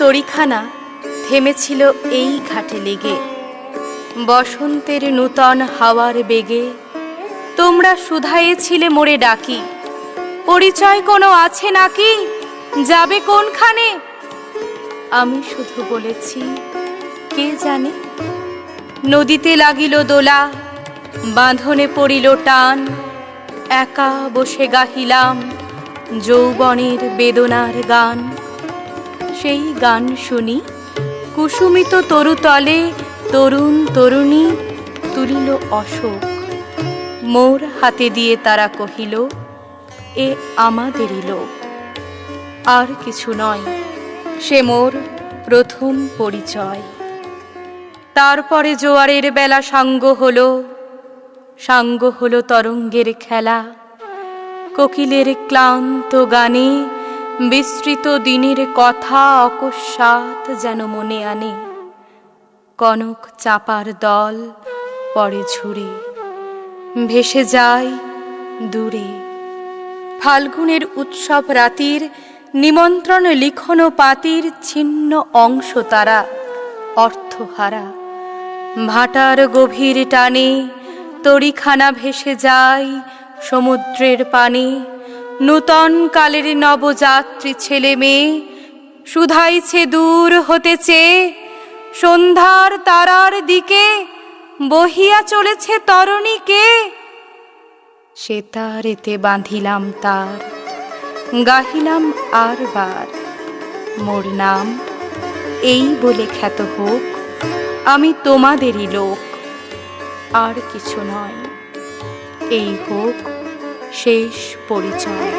তরিখানা থেমেছিল এই ঘাটে লেগে, বসন্তের নূতন হাওয়ার বেগে। তোমরা শুধায়েছিলে মোরে ডাকি, পরিচয় কোনো আছে নাকি, যাবে কোনখানে? আমি শুধু বলেছি, কে জানে। নদীতে লাগিল দোলা, বাঁধনে পড়িল টান, একা বসে গাহিলাম যৌবনের বেদনার গান। সেই গান শুনি কুসুমিত তরুতলে তরুণ তরুণী তুলিল অশোক। মোর হাতে দিয়ে তারা কহিল, এ আমাদেরই লোক। আর কিছু নয়, সে মোর প্রথম পরিচয়। তারপরে জোয়ারের বেলা সাঙ্গ হলো তরঙ্গের খেলা। কোকিলের ক্লান্ত গানে বিস্তৃত দিনের কথা অকস্মাৎ যেন মনে আনে। কনক চাপার দল পরে ঝুরে ভেসে যায় দূরে। ফাল্গুনের উৎসব রাতির নিমন্ত্রণ লিখন পাতির ছিন্ন অংশ তারা অর্থহারা। ভাটার গভীর টানে তরিখানা ভেসে যায় সমুদ্রের পানে। নূতন কালের নবযাত্রী ছেলে মেয়ে শুধাইছে দূর হতে চেয়ে, সন্ধ্যার তারার দিকে বহিয়া চলেছে তরণীকে। সে তারেতে বাঁধিলাম তার, গাহিলাম আর বার, মোর নাম এই বলে খ্যাত হোক, আমি তোমাদেরই লোক। আর কিছু নয়, এই হোক শেষ পরিচয়।